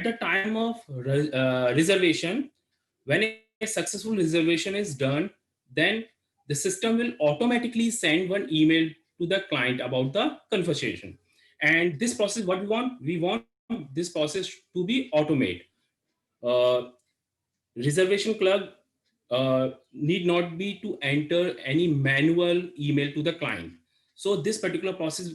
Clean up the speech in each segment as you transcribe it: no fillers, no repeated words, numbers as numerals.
at the time of reservation, when a successful reservation is done, then the system will automatically send one email to the client about the conversation. And this process, what we want this process to be automate. uh, Reservation clerk need not be to enter any manual email to the client. So this particular process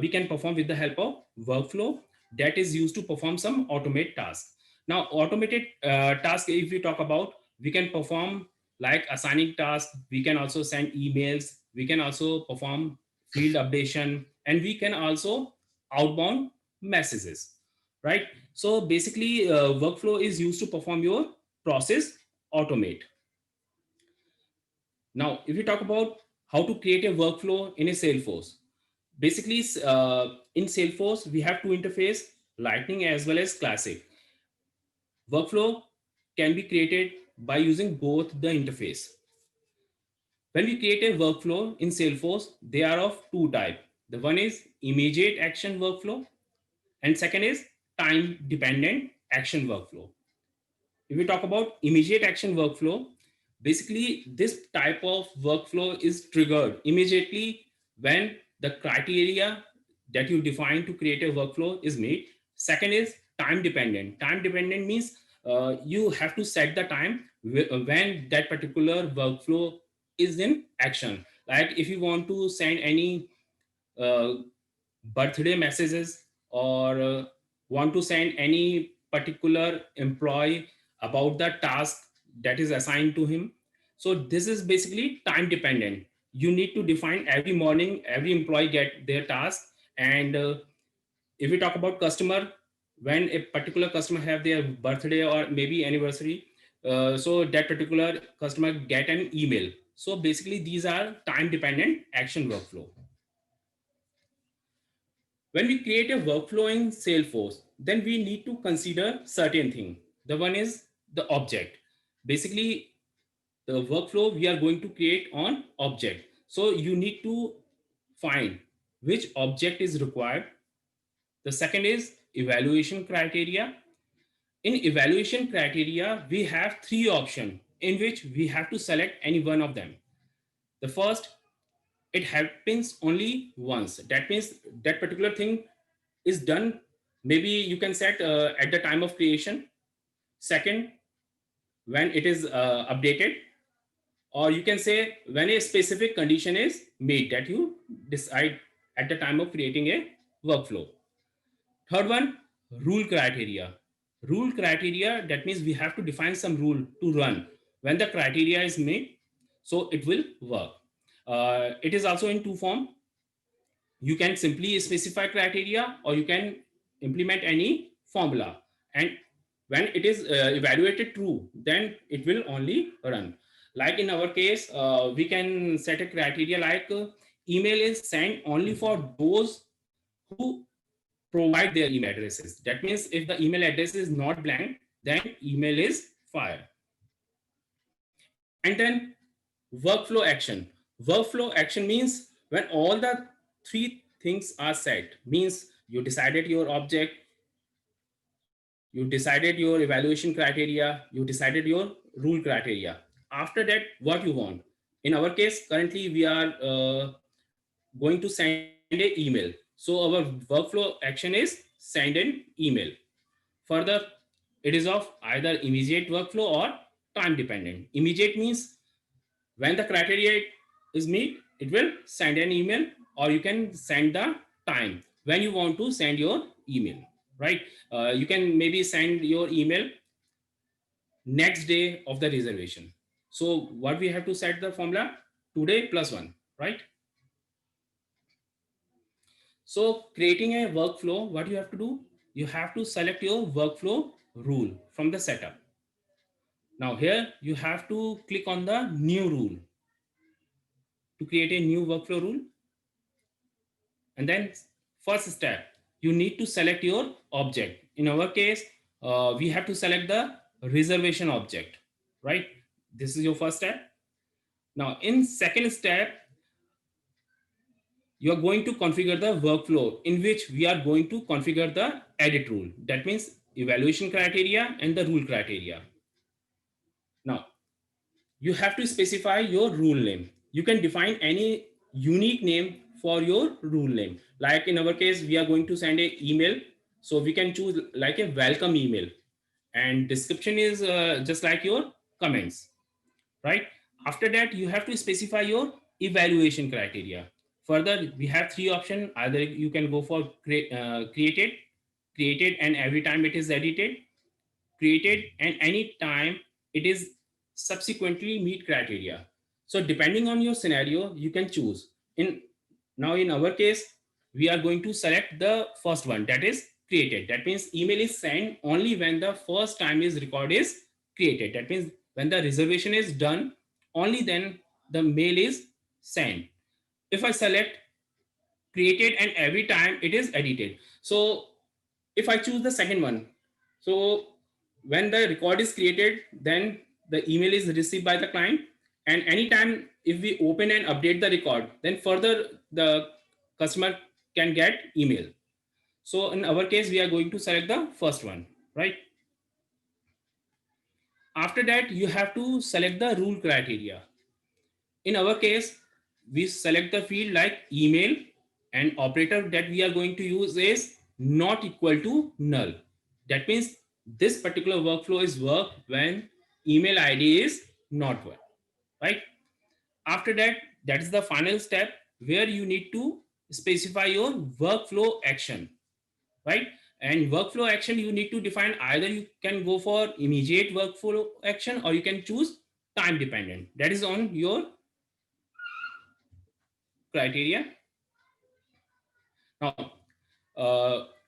we can perform with the help of workflow that is used to perform some automate tasks. Now automated task, if we talk about, we can perform like assigning tasks, we can also send emails, we can also perform field updation, and we can also outbound messages, right? So basically workflow is used to perform your process automate. Now, if you talk about how to create a workflow in a Salesforce, basically in Salesforce, we have two interface, Lightning as well as Classic. Workflow can be created by using both the interface. When we create a workflow in Salesforce, they are of two type. The one is immediate action workflow, and second is time dependent action workflow. If we talk about immediate action workflow, basically this type of workflow is triggered immediately when the criteria that you define to create a workflow is made. Second is time dependent. Time dependent means you have to set the time when that particular workflow is in action. Like if you want to send any uh, birthday messages, or want to send any particular employee about the task that is assigned to him. So this is basically time dependent. You need to define every morning every employee get their task. And if we talk about customer, when a particular customer have their birthday or maybe anniversary, so that particular customer get an email. So basically these are time dependent action workflow. When we create a workflow in Salesforce, then we need to consider certain thing. The one is the object. Basically, the workflow we are going to create on object. So you need to find which object is required. The second is evaluation criteria. In evaluation criteria, we have three options in which we have to select any one of them. The first, it happens only once. That means that particular thing is done, maybe you can set at the time of creation. Second, when it is updated, or you can say when a specific condition is made that you decide at the time of creating a workflow. Third one, rule criteria. Rule criteria, that means we have to define some rule to run when the criteria is made, so it will work. It is also in two form. You can simply specify criteria, or you can implement any formula, and when it is evaluated true, then it will only run. Like in our case, we can set a criteria like email is sent only for those who provide their email addresses. That means if the email address is not blank, then email is fired. And then workflow action. Workflow action means when all the three things are set, means you decided your object, you decided your evaluation criteria, you decided your rule criteria. After that, what you want. In our case, currently we are going to send a email. So our workflow action is send an email. Further, it is of either immediate workflow or time dependent. Immediate means when the criteria is met, it will send an email, or you can send the time when you want to send your email, right? You can maybe send your email next day of the reservation. So what we have to set the formula, today plus one, right? So creating a workflow, what you have to do, you have to select your workflow rule from the setup. Now here you have to click on the new rule to create a new workflow rule. And then first step, you need to select your object. In our case, we have to select the reservation object, right? This is your first step. Now in second step, you are going to configure the workflow in which we are going to configure the edit rule. That means evaluation criteria and the rule criteria. Now, you have to specify your rule name. You can define any unique name for your rule name. Like in our case, we are going to send a email. So we can choose like a welcome email, and description is just like your comments, right? After that, you have to specify your evaluation criteria. Further, we have three options. Either you can go for created and every time it is edited, created and any time it is subsequently meet criteria. So depending on your scenario, you can choose. In our case, we are going to select the first one, that is created. That means email is sent only when the first time is record is created. That means when the reservation is done, only then the mail is sent. If I select created and every time it is edited, so if I choose the second one, so when the record is created, then the email is received by the client, and anytime if we open and update the record, then further the customer can get email. So in our case, we are going to select the first one, right? After that, you have to select the rule criteria. In our case, we select the field like email, and operator that we are going to use is not equal to null. That means this particular workflow is work when email ID is not one, right? After that, that is the final step where you need to specify your workflow action, right? And workflow action, you need to define either you can go for immediate workflow action or you can choose time dependent. That is on your criteria. Now,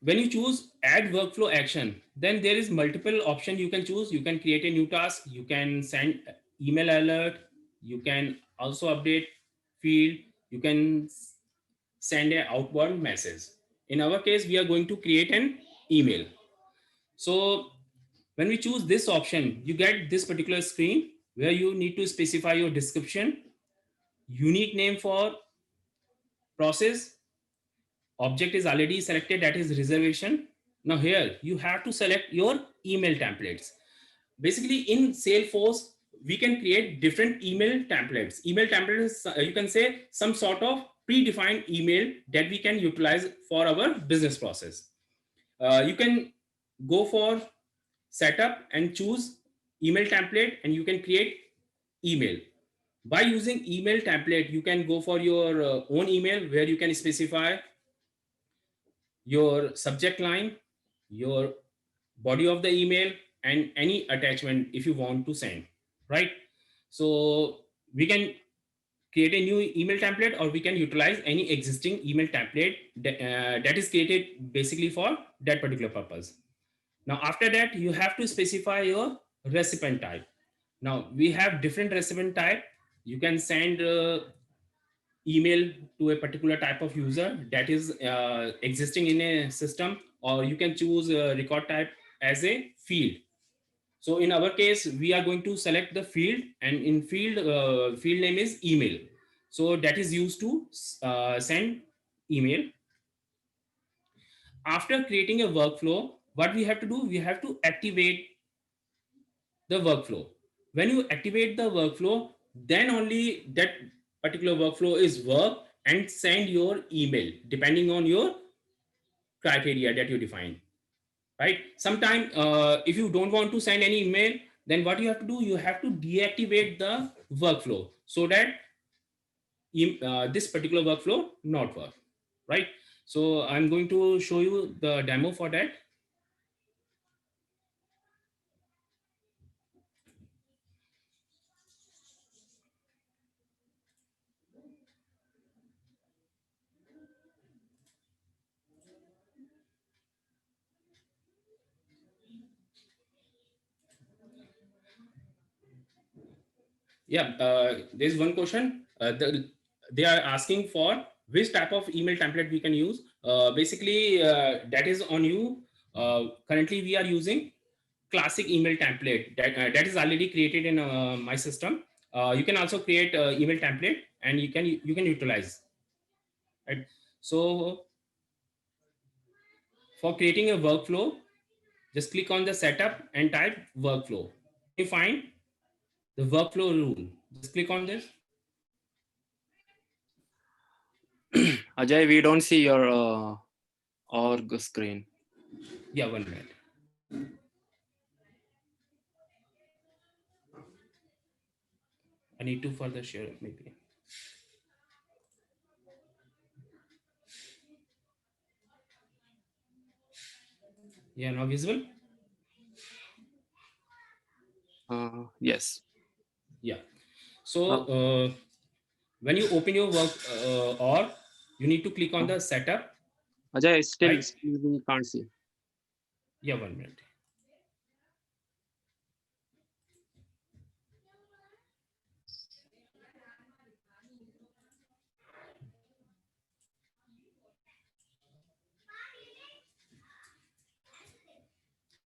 when you choose add workflow action, then there is multiple option you can choose. You can create a new task, you can send email alert, you can also update field, you can send a outbound message. In our case, we are going to create an email. So when we choose this option, you get this particular screen where you need to specify your description, unique name for process, object is already selected, that is reservation. Now here you have to select your email templates. Basically in Salesforce, we can create different email templates. Email templates, you can say some sort of predefined email that we can utilize for our business process. You can go for setup and choose email template, and you can create email. By using email template, you can go for your own email where you can specify your subject line, your body of the email, and any attachment if you want to send, right? So we can create a new email template or we can utilize any existing email template that is created basically for that particular purpose. Now after that, you have to specify your recipient type. Now we have different recipient type. You can send email to a particular type of user that is existing in a system, or you can choose a record type as a field. So in our case, we are going to select the field, and in field name is email. So that is used to send email. After creating a workflow, what we have to do, we have to activate the workflow. When you activate the workflow, then only that particular workflow is work and send your email depending on your criteria that you define, right? Sometime if you don't want to send any email, then what you have to do, you have to deactivate the workflow so that this particular workflow not work, right? So I'm going to show you the demo for that. Yeah, there's one question. They are asking for which type of email template we can use. Basically, that is on you. Currently, we are using classic email template that is already created in my system. You can also create email template, and you can utilize. Right. So for creating a workflow, Just click on the setup and type workflow. You find the workflow rule. Just click on this. Ajay, we don't see your org screen. Yeah, 1 minute. I need to further share it maybe. Yeah, now visible? Yes. Yeah. So when you open your work or you need to click on the setup, Ajay, still right? we can't see. Yeah, 1 minute.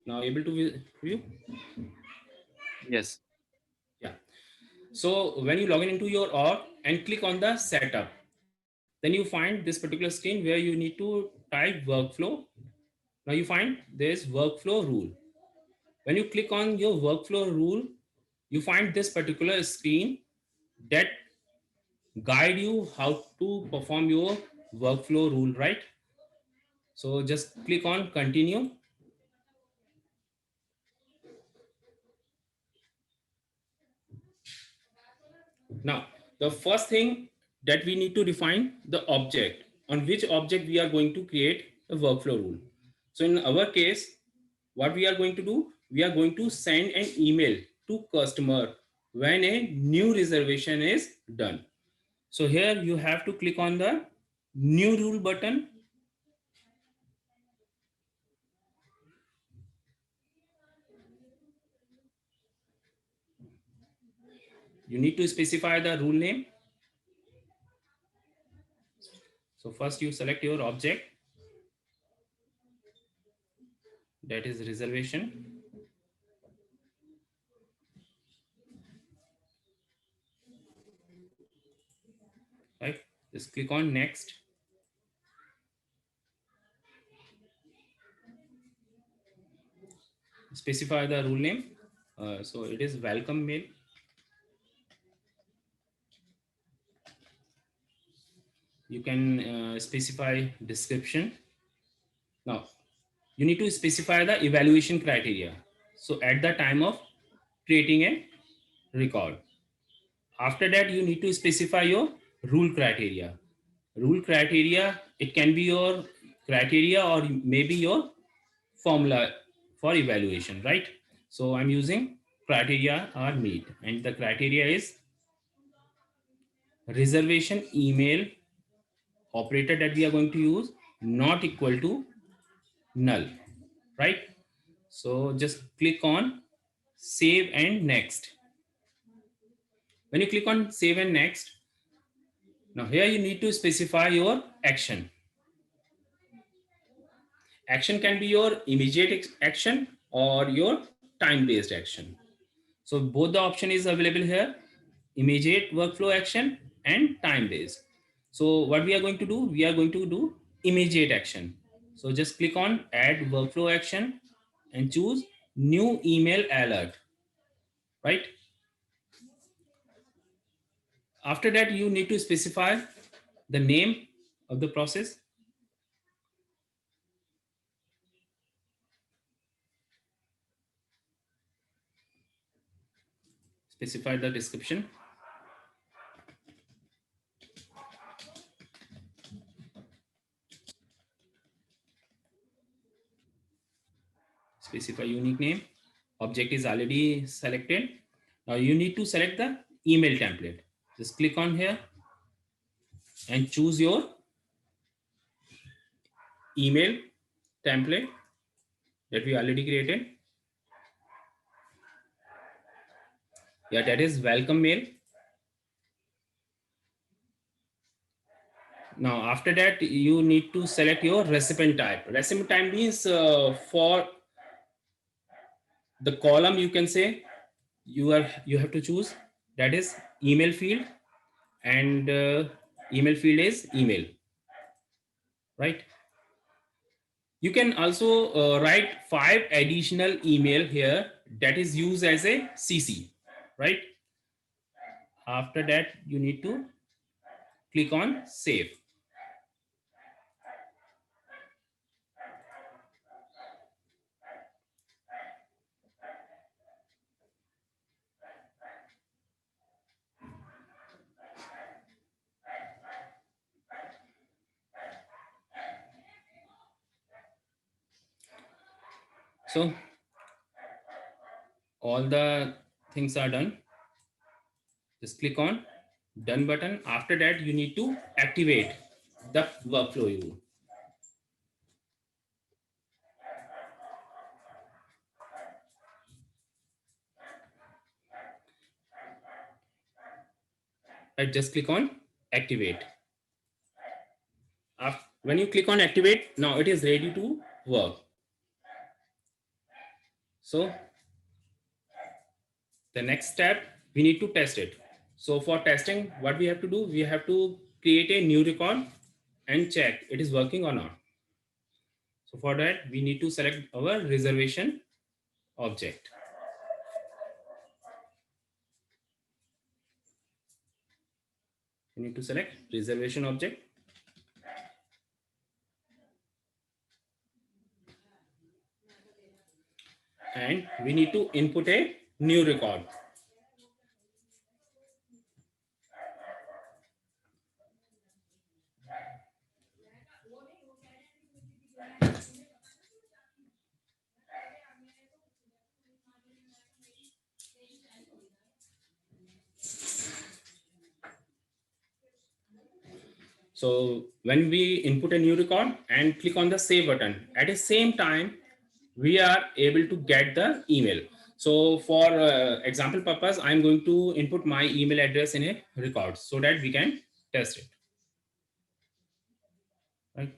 Now able to view? Yes. Yeah. So when you log in into your org and click on the setup, then you find this particular screen where you need to type workflow. Now you find there's workflow rule. When you click on your workflow rule, you find this particular screen that guide you how to perform your workflow rule, right? So just click on continue. Now, the first thing that we need to define the object, on which object we are going to create a workflow rule. So in our case, what we are going to do, we are going to send an email to customer when a new reservation is done. So here you have to click on the new rule button. You need to specify the rule name. So first you select your object, that is reservation. Right? Just click on next. Specify the rule name. So it is welcome mail. You can specify description. Now you need to specify the evaluation criteria. So at the time of creating a record, after that you need to specify your rule criteria. Rule criteria, it can be your criteria or maybe your formula for evaluation, right? So I'm using criteria are meet, and the criteria is reservation email operator that we are going to use not equal to null, right? So just click on save and next. When you click on save and next, now here you need to specify your action. Action can be your immediate action or your time based action. So both the option is available here, immediate workflow action and time based. So what we are going to do, we are going to do immediate action. So just click on add workflow action and choose new email alert, right? After that, you need to specify the name of the process, specify the description, specify unique name. Object is already selected. Now you need to select the email template. Just click on here and choose your email template that we already created. Yeah, that is welcome mail. Now after that, you need to select your recipient type. Recipient type means for the column, you can say you have to choose, that is email field, and email field is email, right? You can also write 5 additional email here that is used as a CC, right? After that, you need to click on save. So all the things are done. Just click on done button. After that, you need to activate the workflow rule. Right, just click on activate. When you click on activate, now it is ready to work. So the next step, we need to test it. So for testing, what we have to do, we have to create a new record and check it is working or not. So for that, we need to select our reservation object. We need to select reservation object. And we need to input a new record. So when we input a new record and click on the save button, at the same time, we are able to get the email. So for example purpose, I'm going to input my email address in a record so that we can test it. Right.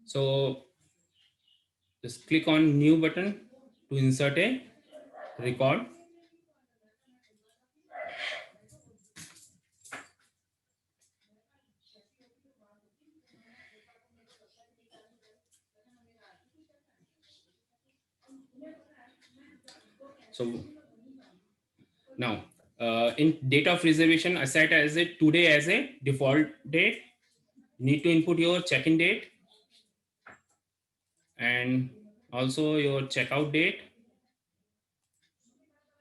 So just click on new button to insert a record. So now in date of reservation, I set as a today as a default date. You need to input your check-in date and also your checkout date.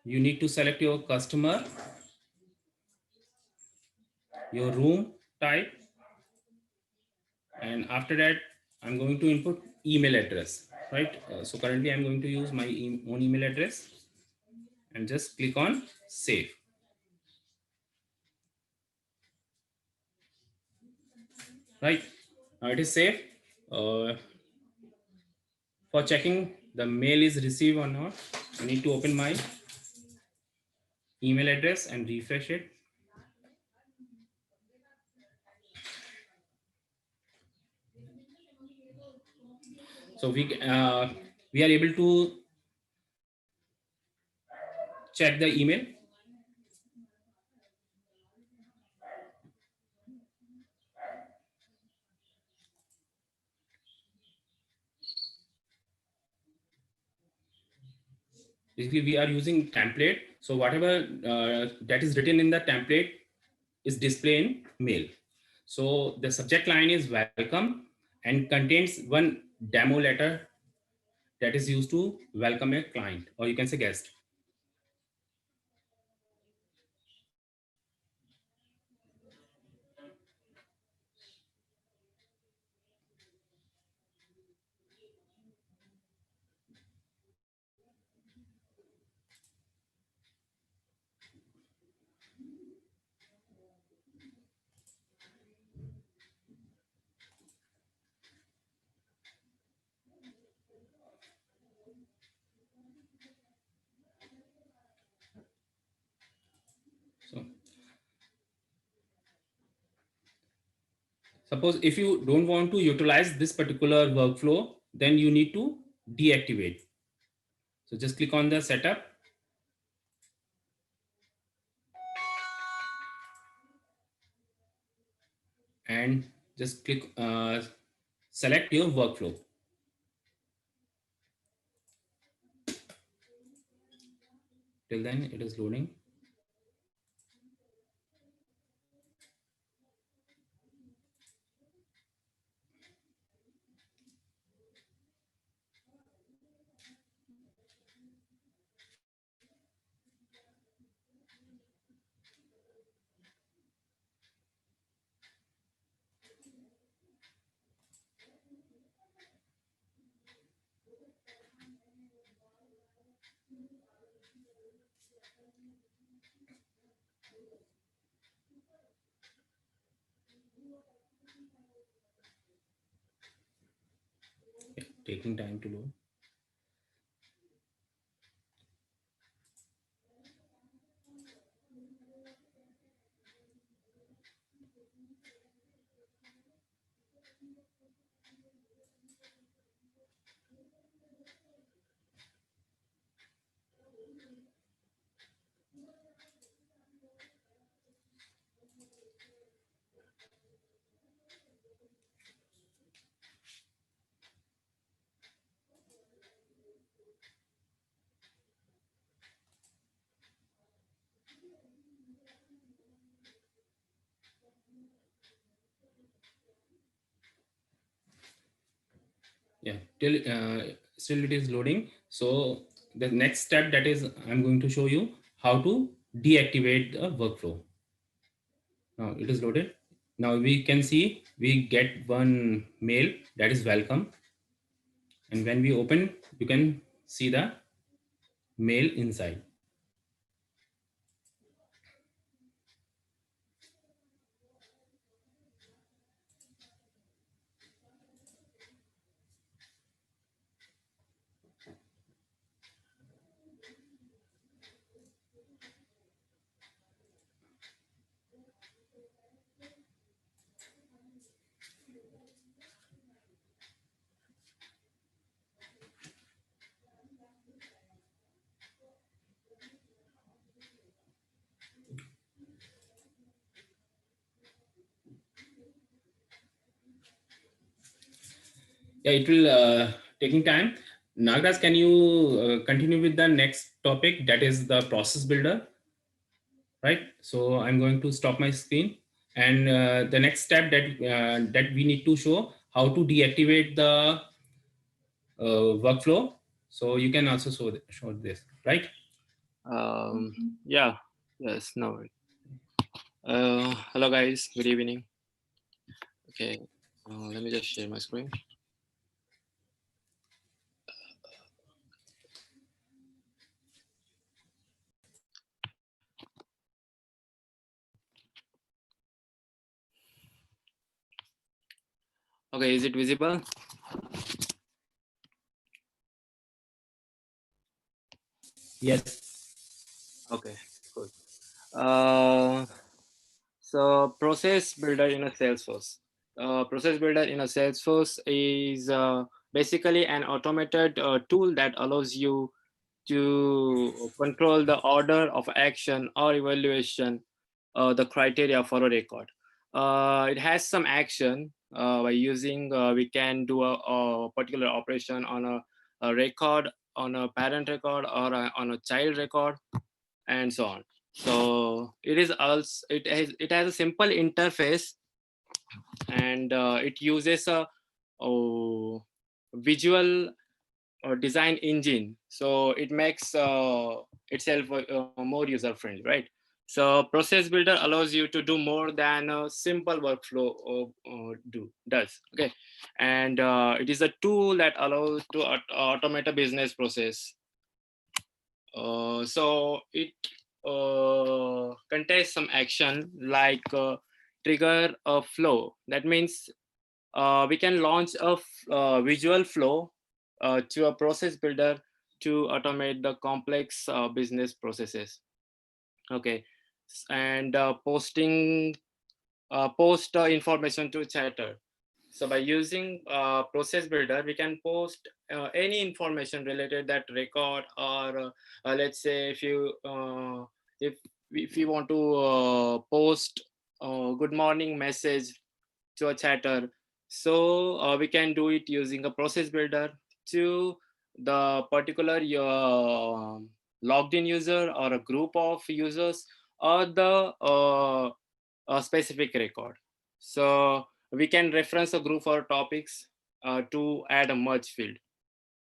You need to select your customer, your room type, and after that I'm going to input email address, right? So currently I'm going to use my own email address and just click on save. Right, now it is safe. For checking the mail is received or not, I need to open my email address and refresh it. So we are able to check the email. Basically we are using template, so whatever that is written in the template is displayed in mail. So the subject line is welcome and contains one demo letter that is used to welcome a client, or you can say guest. So suppose if you don't want to utilize this particular workflow, then you need to deactivate. So just click on the setup and just click select your workflow. Till then, it is loading. Yeah, taking time to load. Yeah, till still it is loading. So the next step, that is, I'm going to show you how to deactivate the workflow. Now it is loaded. Now we can see we get one mail, that is welcome, and when we open, you can see the mail inside. Yeah, it will taking time. Nagraj, can you continue with the next topic, that is the process builder, right? So I'm going to stop my screen, and the next step that we need to show how to deactivate the workflow. So you can also show this, right? Yeah. Yes. No worry. Hello guys. Good evening. Okay. Let me just share my screen. Okay. Is it visible? Yes. Okay. Good. So process builder in a Salesforce. Process builder in a Salesforce is basically an automated tool that allows you to control the order of action or evaluation, the criteria for a record. It has some action by using, we can do a particular operation on a record, on a parent record, or on a child record, and so on. So it is also, it has a simple interface, and it uses a visual design engine, so it makes itself more user friendly, right? So process builder allows you to do more than a simple workflow does. Okay, and it is a tool that allows to automate a business process. So it contains some action like trigger a flow. That means we can launch a visual flow to a process builder to automate the complex business processes. Okay, and post information to chatter. So by using process builder, we can post any information related that record, or let's say if you want to post good morning message to a chatter, so we can do it using a process builder to the particular logged in user or a group of users or the a specific record. So we can reference a group or topics to add a merge field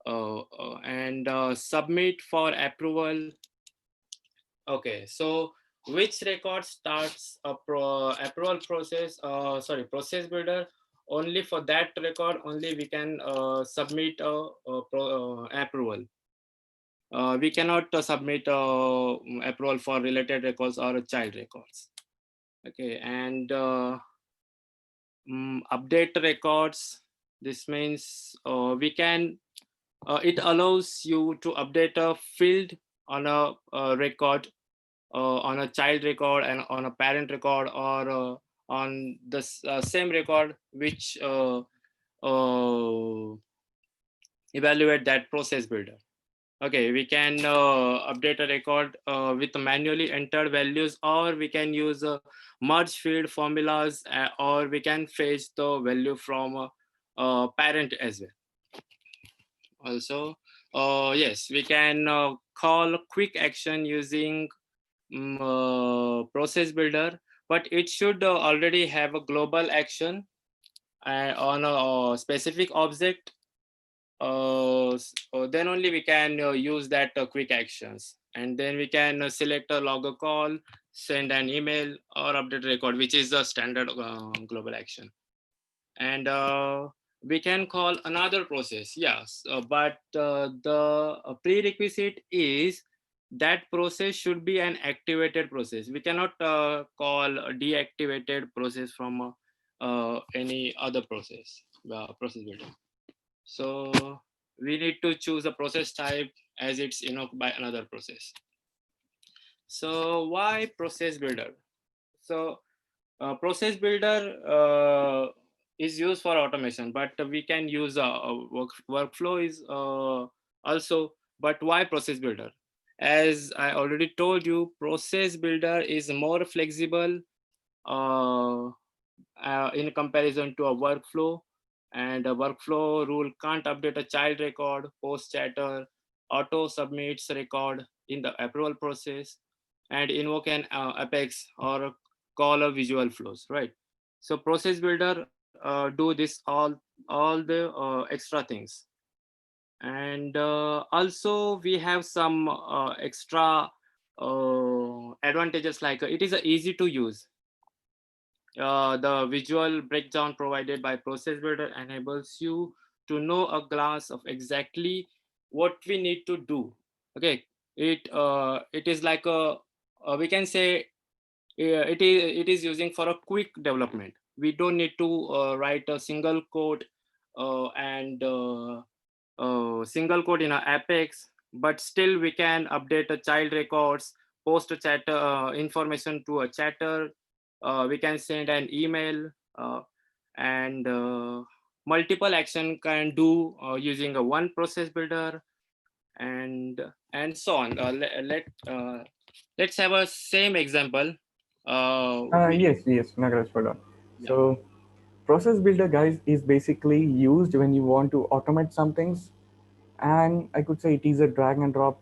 and submit for approval. Okay, so which record starts a approval process? Process builder. Only for that record, only we can submit approval. We cannot submit approval for related records or child records. Okay, and update records. This means we can. It allows you to update a field on a record, on a child record and on a parent record, or on the same record which evaluate that process builder. Okay, we can update a record with manually entered values, or we can use merge field formulas, or we can fetch the value from parent as well. Also, yes, we can call quick action using process builder, but it should already have a global action on a specific object. Then only we can use that quick actions, and then we can select a logger call, send an email, or update record, which is the standard global action. And we can call another process, yes, but the prerequisite is that process should be an activated process. We cannot call a deactivated process from any other process builder. So we need to choose a process type as it's invoked by another process. So why process builder? So process builder is used for automation, but we can use workflow is also. But why process builder? As I already told you, process builder is more flexible uh, in comparison to a workflow. And a workflow rule can't update a child record, post chatter, auto submits record in the approval process, and invoke an apex or call a visual flows, right? So process builder do this all the extra things. And also we have some extra advantages, like it is easy to use. The visual breakdown provided by process builder enables you to know a glance of exactly what we need to do. Okay, it is like a we can say it is using for a quick development. We don't need to write a single code and single code in a apex, but still we can update a child records, post a chatter information to a chatter, we can send an email, and multiple action can do using a one process builder, and so on. Let's have a same example. Yes, Nagraj, hold on. Yeah. So, process builder, guys, is basically used when you want to automate some things, and I could say it is a drag and drop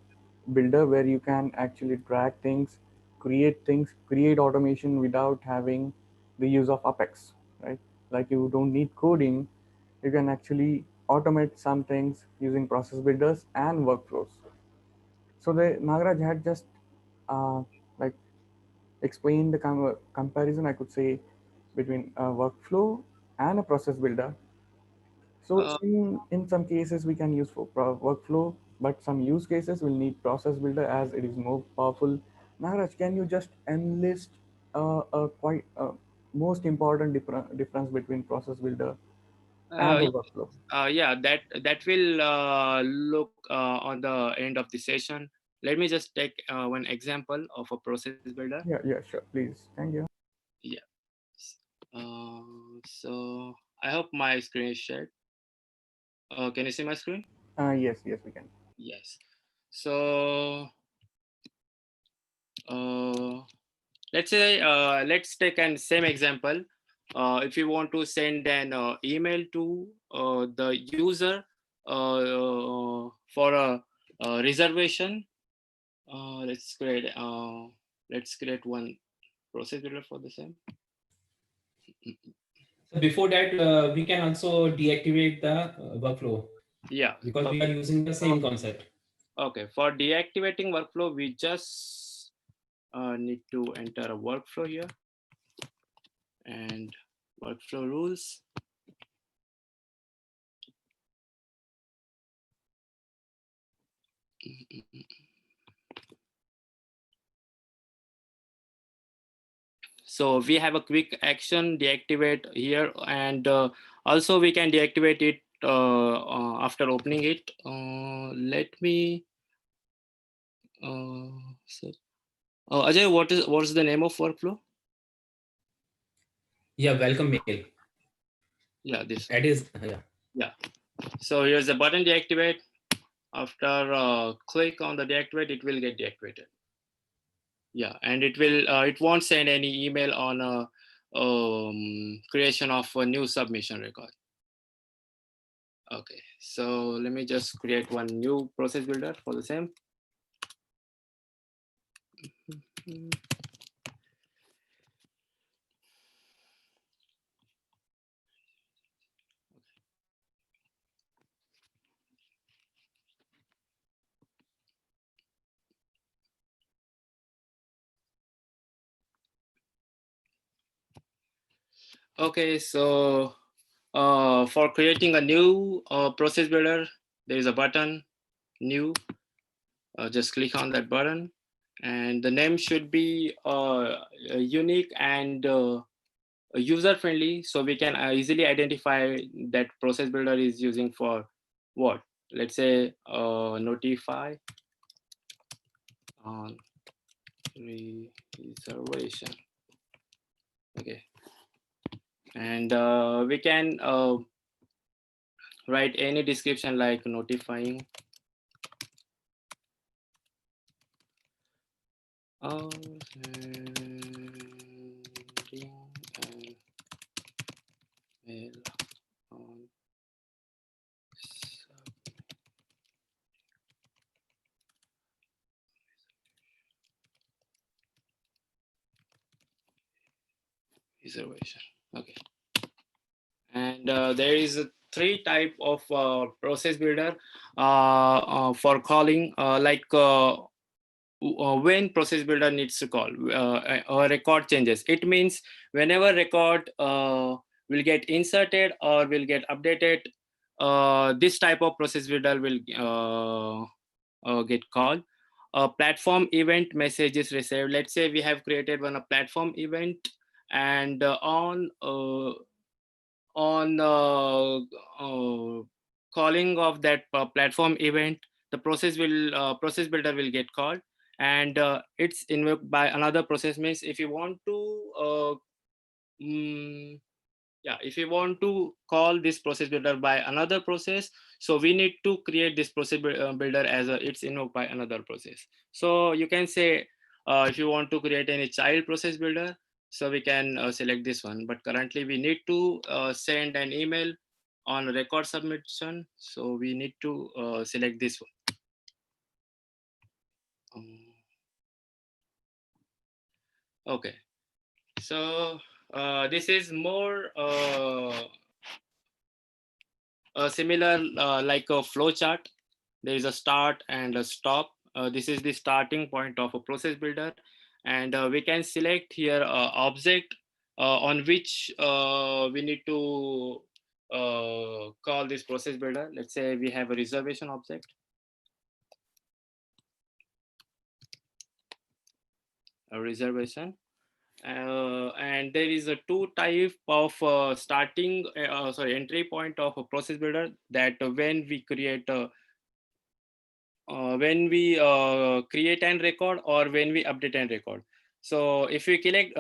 builder where you can actually drag things, create automation without having the use of Apex, right? Like you don't need coding, you can actually automate some things using process builders and workflows. So the Nagaraj had just uh, like explained the comparison, I could say, between a workflow and a process builder. So uh, in some cases we can use for workflow, but some use cases will need process builder as it is more powerful. Nagaraj, can you just enlist a quite most important difference between process builder and uh, the workflow? yeah, that will look on the end of the session. Let me just take one example of a process builder. Yeah, sure, please. Thank you. Yeah. So I hope my screen is shared. Can you see my screen? Yes, we can. Yes. So uh, let's take an same example. If you want to send an email to the user for a reservation, let's create one process builder for the same. So before that, we can also deactivate the workflow. Yeah, Because we are okay. using the same concept. Okay, for deactivating workflow, we just need to enter a workflow here and workflow rules. So we have a quick action deactivate here, and also we can deactivate it after opening it. Let me Ajay, what's the name of workflow? Yeah, welcome mail. Yeah, this. That is Yeah. So here's the button deactivate. After click on the deactivate, it will get deactivated. Yeah, and it won't send any email on creation of a new submission record. Okay, so let me just create one new process builder for the same. Okay, so for creating a new process builder, there is a button, new. Just click on that button, and the name should be unique and user friendly, so we can easily identify that process builder is using for what. Let's say notify on reservation. Okay, and we can write any description like notifying sending an mail on reservation. Okay, and there is three type of process builder for calling, when process builder needs to call a record changes. It means whenever record will get inserted or will get updated, this type of process builder will get called. A platform event message is received. Let's say we have created one a platform event, and on calling of that platform event, the process builder will get called, and it's invoked by another process. Means if you want to if you want to call this process builder by another process, so we need to create this process builder as it's invoked by another process. So you can say if you want to create any child process builder, so we can select this one, but currently we need to send an email on record submission, so we need to select this one. Okay, so this is more similar like a flow chart. There is a start and a stop. This is the starting point of a process builder, and we can select here object on which we need to call this process builder. Let's say we have a reservation object. A reservation. And there is a two type of entry point of a process builder, that when we create and record, or when we update and record. So if we click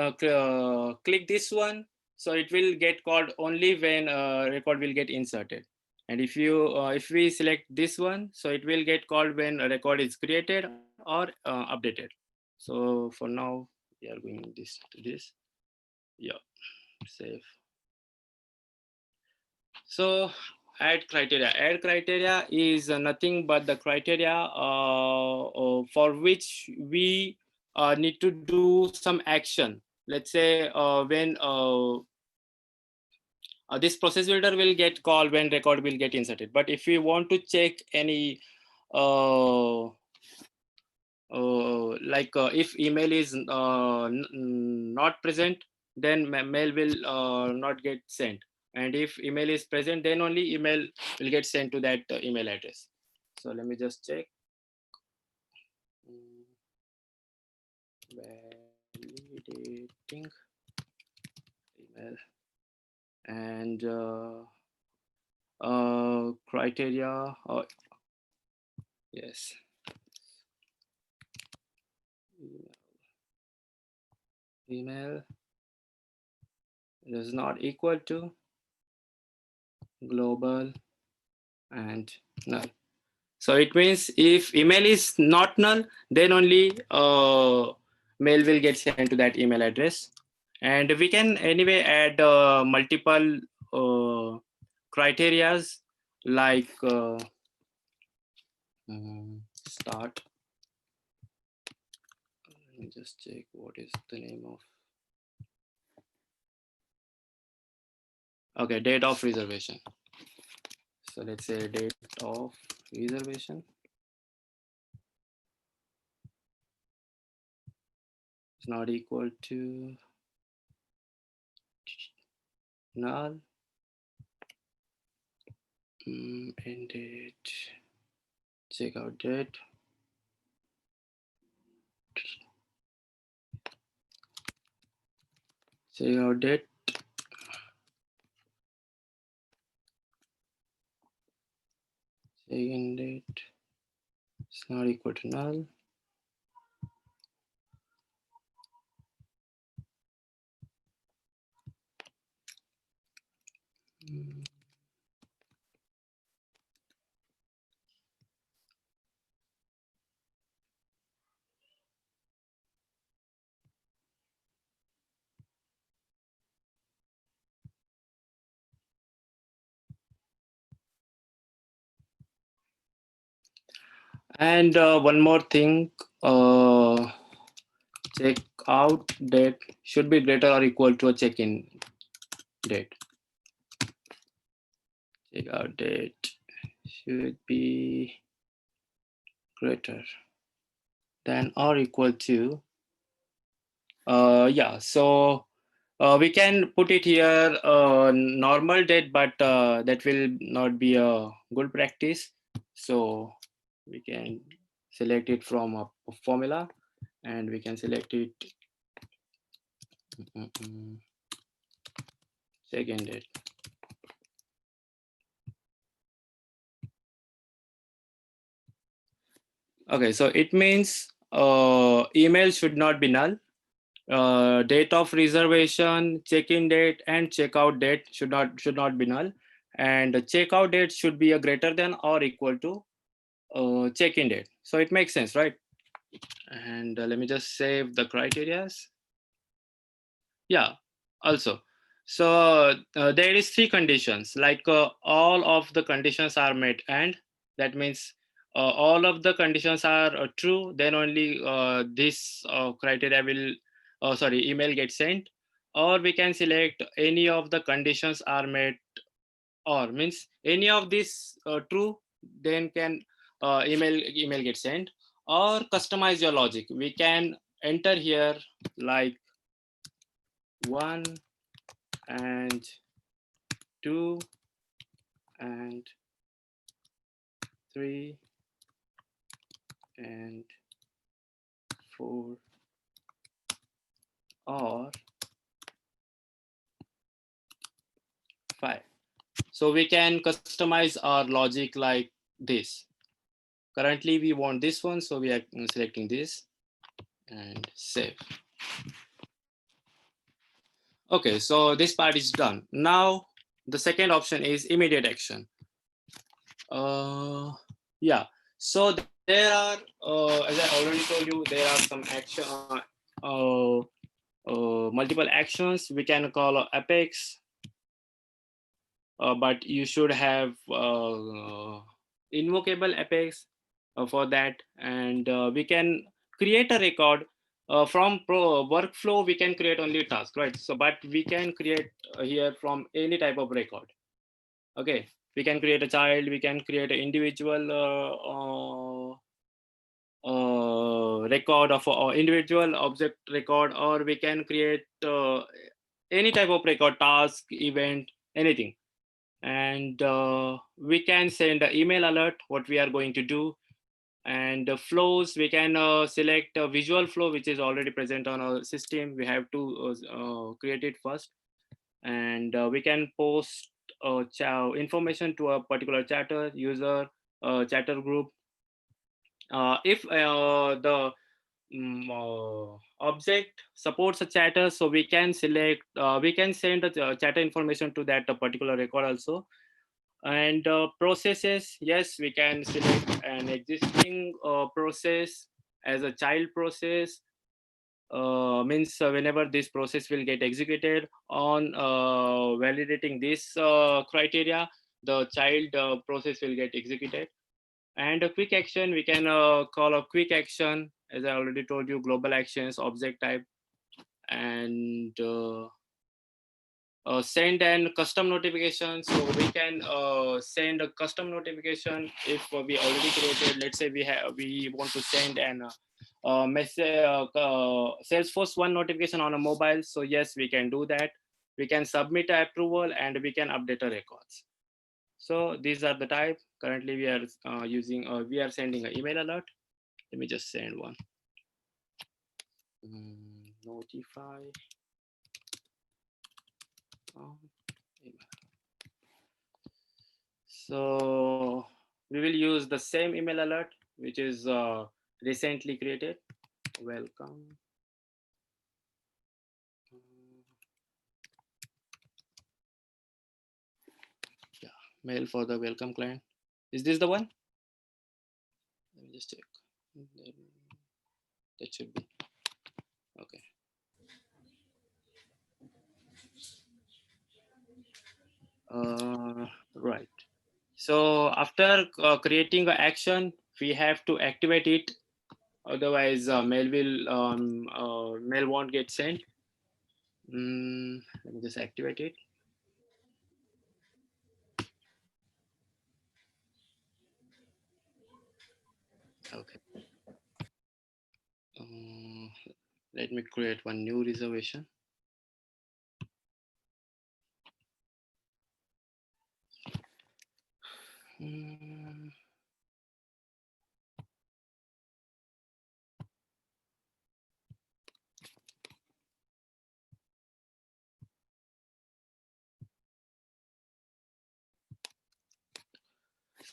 this one, so it will get called only when record will get inserted. And if we select this one, so it will get called when a record is created or updated. So for now we are going this to this. Yeah, save. So add criteria. Add criteria is nothing but the criteria for which we need to do some action. Let's say when this process builder will get called when record will get inserted. But if we want to check any if email is not present, then mail will not get sent. And if email is present, then only email will get sent to that email address. So let me just check. Validating email and criteria. Oh, yes. Email is not equal to global and null. So it means if email is not null, then only mail will get sent to that email address. And we can anyway add multiple criterias like start. Let me just check what is the name of. Okay, date of reservation. So let's say date of reservation is not equal to null. End date, check out date. Check out date. Second date is not equal to null. And one more thing, check out date should be greater or equal to a check-in date. Check out date should be greater than or equal to. Yeah, so we can put it here normal date, but that will not be a good practice. So we can select it from a formula and we can select it second date. Okay, so it means email should not be null. Date of reservation, check-in date, and checkout date should not be null. And the checkout date should be a greater than or equal to check-in date. So it makes sense, right? And let me just save the criterias. Yeah, also. So there is 3 conditions, like all of the conditions are met, and that means all of the conditions are true, then only this criteria will, email gets sent. Or we can select any of the conditions are met, or means any of these true, then can email get sent. Or customize your logic. We can enter here like 1 and 2 and 3 and 4, or 5. So we can customize our logic like this. Currently we want this one, so we are selecting this and save. Okay, so this part is done. Now the second option is immediate action. Yeah, so there are, as I already told you, there are some action, multiple actions. We can call apex, but you should have invocable apex for that, and we can create a record from workflow. We can create only task, right? So but we can create here from any type of record. Okay, we can create a child, we can create an individual record of individual object record, or we can create any type of record, task, event, anything. And we can send an email alert what we are going to do. And the flows, we can select a visual flow which is already present on our system. We have to create it first. And we can post information to a particular chatter user, chatter group. If the object supports a chatter, so we can select, we can send the chatter information to that particular record also. And processes, yes, we can select an existing process as a child process. Means whenever this process will get executed on validating this criteria, the child process will get executed. And a quick action, we can call a quick action, as I already told you, global actions, object type. And send and custom notification. So we can send a custom notification if we already created. Let's say we want to send an message, Salesforce one notification on a mobile. So yes, we can do that. We can submit approval and we can update the records. So these are the type. Currently we are we are sending an email alert. Let me just send one. Notify. So we will use the same email alert, which is recently created. Welcome. Yeah, mail for the welcome client. Is this the one? Let me just check. That should be. Okay. Right. So after creating an action, we have to activate it. Otherwise, mail won't get sent. Let me just activate it. Okay. Let me create one new reservation.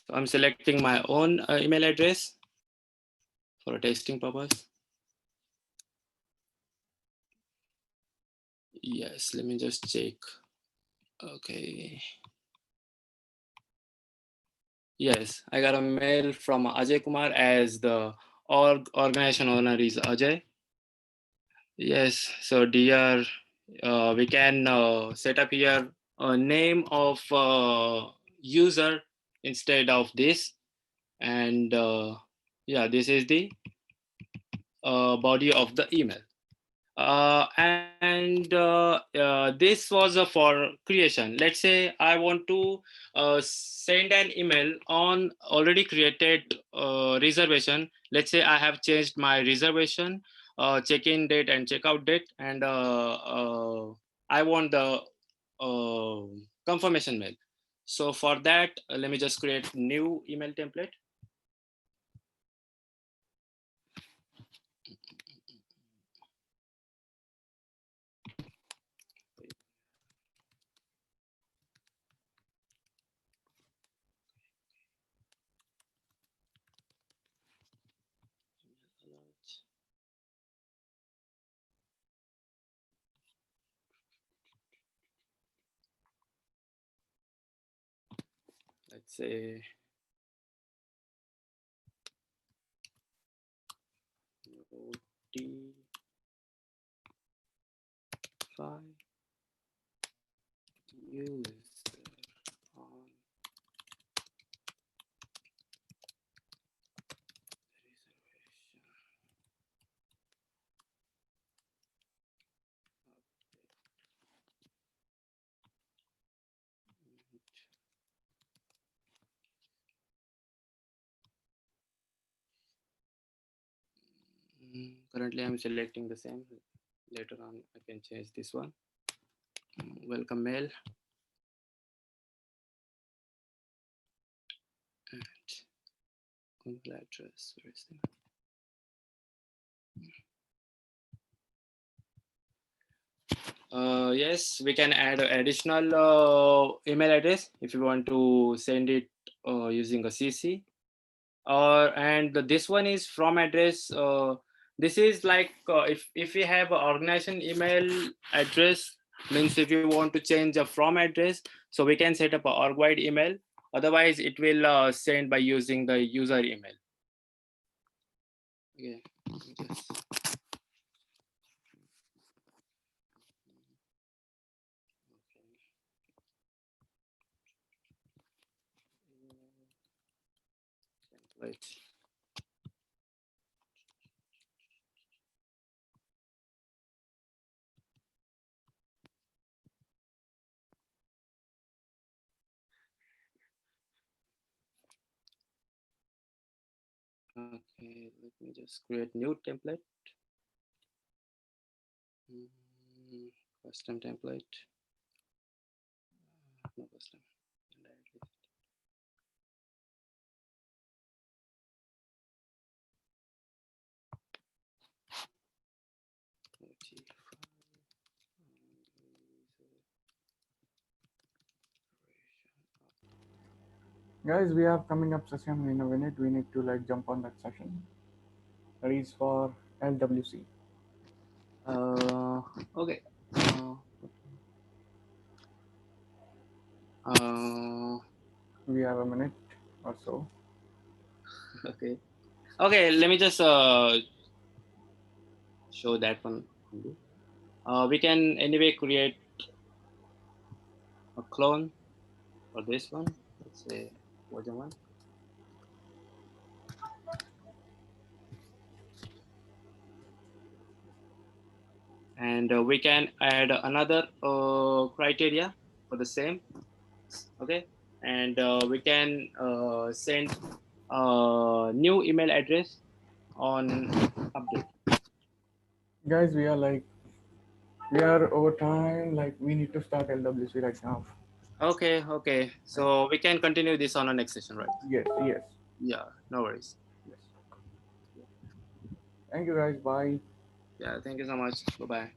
So I'm selecting my own email address for a testing purpose. Yes, let me just check. Okay. Yes, I got a mail from Ajai Kumar, as the organization owner is Ajai. Yes, so dear, we can set up here a name of user instead of this. And yeah, this is the body of the email. And this was for creation. Let's say I want to send an email on already created reservation. Let's say I have changed my reservation, check-in date and checkout date, and I want the confirmation mail. So for that, let me just create new email template. Let's say notify user Currently, I'm selecting the same. Later on, I can change this one. Welcome mail. And email address. Where is it? Yes, we can add an additional email address if you want to send it using a CC. And this one is from address. This is like if we have an organization email address, means if you want to change a from address, so we can set up a org wide email. Otherwise, it will send by using the user email. Okay. Yes. Right. Okay, let me just create new template. Custom template. No custom. Guys, we have coming up session in a minute. We need to like jump on that session. That is for LWC. Okay. We have a minute or so. Okay. Okay, let me just show that one. We can anyway create a clone for this one. Let's say version 1. And we can add another criteria for the same. Okay. And we can send a new email address on update. Guys, we are over time. Like we need to start LWC right now. Okay. Okay. So we can continue this on our next session, right? Yes, yes. Yeah. No worries. Yes. Thank you guys. Bye. Yeah. Thank you so much. Bye bye.